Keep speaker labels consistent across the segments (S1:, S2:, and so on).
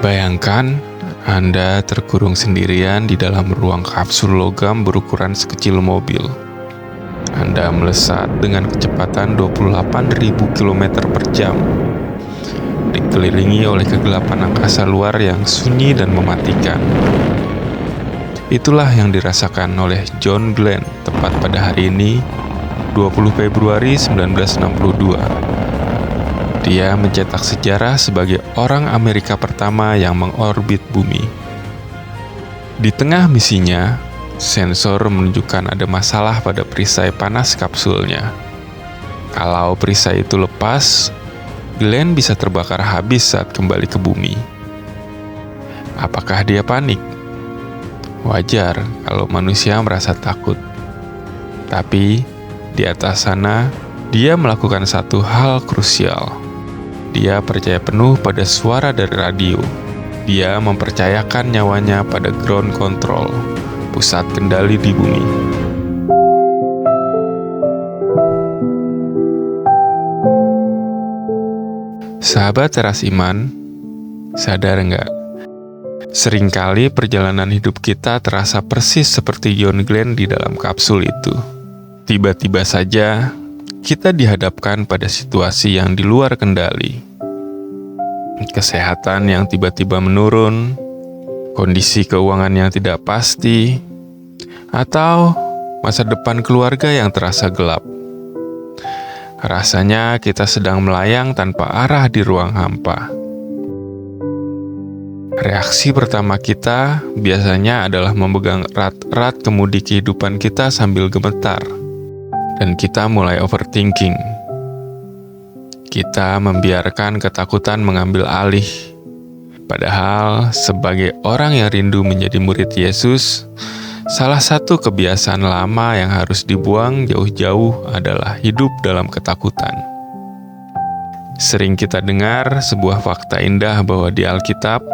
S1: Bayangkan Anda terkurung sendirian di dalam ruang kapsul logam berukuran sekecil mobil. Anda melesat dengan kecepatan 28.000 km per jam, dikelilingi oleh kegelapan angkasa luar yang sunyi dan mematikan. Itulah yang dirasakan oleh John Glenn tepat pada hari ini, 20 Februari 1962. Dia mencetak sejarah sebagai orang Amerika pertama yang mengorbit bumi. Di tengah misinya, sensor menunjukkan ada masalah pada perisai panas kapsulnya. Kalau perisai itu lepas, Glenn bisa terbakar habis saat kembali ke bumi. Apakah dia panik? Wajar kalau manusia merasa takut. Tapi, di atas sana, dia melakukan satu hal krusial. Dia percaya penuh pada suara dari radio. Dia mempercayakan nyawanya pada ground control, pusat kendali di bumi. Sahabat teras iman, sadar nggak? Seringkali perjalanan hidup kita terasa persis seperti John Glenn di dalam kapsul itu. Tiba-tiba saja, kita dihadapkan pada situasi yang di luar kendali. Kesehatan yang tiba-tiba menurun, kondisi keuangan yang tidak pasti, atau masa depan keluarga yang terasa gelap. Rasanya kita sedang melayang tanpa arah di ruang hampa. Reaksi pertama kita biasanya adalah memegang erat-erat kemudi kehidupan kita sambil gemetar. Dan kita mulai overthinking. Kita membiarkan ketakutan mengambil alih. Padahal, sebagai orang yang rindu menjadi murid Yesus, salah satu kebiasaan lama yang harus dibuang jauh-jauh adalah hidup dalam ketakutan. Sering kita dengar sebuah fakta indah bahwa di Alkitab,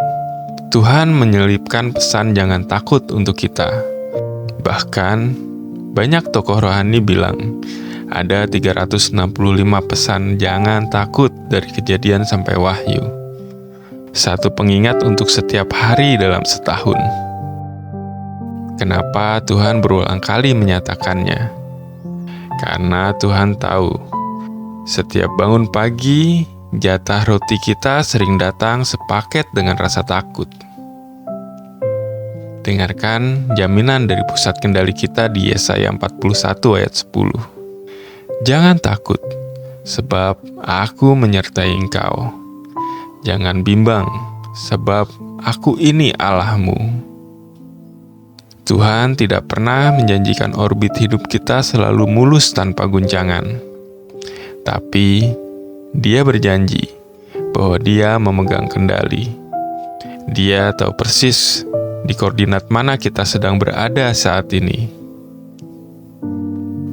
S1: Tuhan menyelipkan pesan jangan takut untuk kita. Bahkan, banyak tokoh rohani bilang, ada 365 pesan jangan takut dari Kejadian sampai Wahyu. Satu pengingat untuk setiap hari dalam setahun. Kenapa Tuhan berulang kali menyatakannya? Karena Tuhan tahu, setiap bangun pagi, jatah roti kita sering datang sepaket dengan rasa takut. Dengarkan jaminan dari pusat kendali kita di Yesaya 41 ayat 10. Jangan takut, sebab aku menyertai engkau. Jangan bimbang, sebab aku ini Allahmu. Tuhan tidak pernah menjanjikan orbit hidup kita selalu mulus tanpa guncangan. Tapi, Dia berjanji bahwa Dia memegang kendali. Dia tahu persis di koordinat mana kita sedang berada saat ini.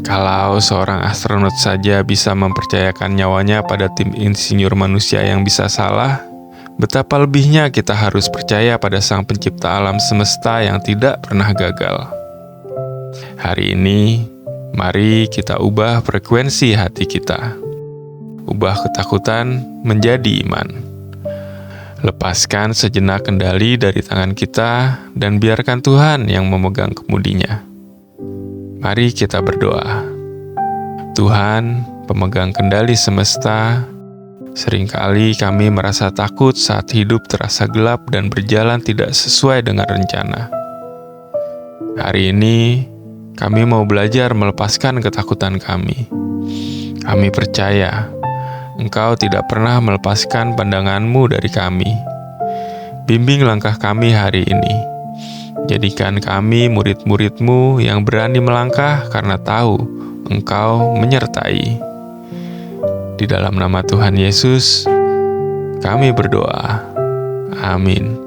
S1: Kalau seorang astronot saja bisa mempercayakan nyawanya pada tim insinyur manusia yang bisa salah, betapa lebihnya kita harus percaya pada Sang Pencipta alam semesta yang tidak pernah gagal. Hari ini, mari kita ubah frekuensi hati kita. Ubah ketakutan menjadi iman. Lepaskan sejenak kendali dari tangan kita dan biarkan Tuhan yang memegang kemudinya. Mari kita berdoa. Tuhan, pemegang kendali semesta, seringkali kami merasa takut saat hidup terasa gelap dan berjalan tidak sesuai dengan rencana. Hari ini, kami mau belajar melepaskan ketakutan kami. Kami percaya Engkau tidak pernah melepaskan pandangan-Mu dari kami. Bimbing langkah kami hari ini. Jadikan kami murid-murid-Mu yang berani melangkah karena tahu Engkau menyertai. Di dalam nama Tuhan Yesus, kami berdoa. Amin.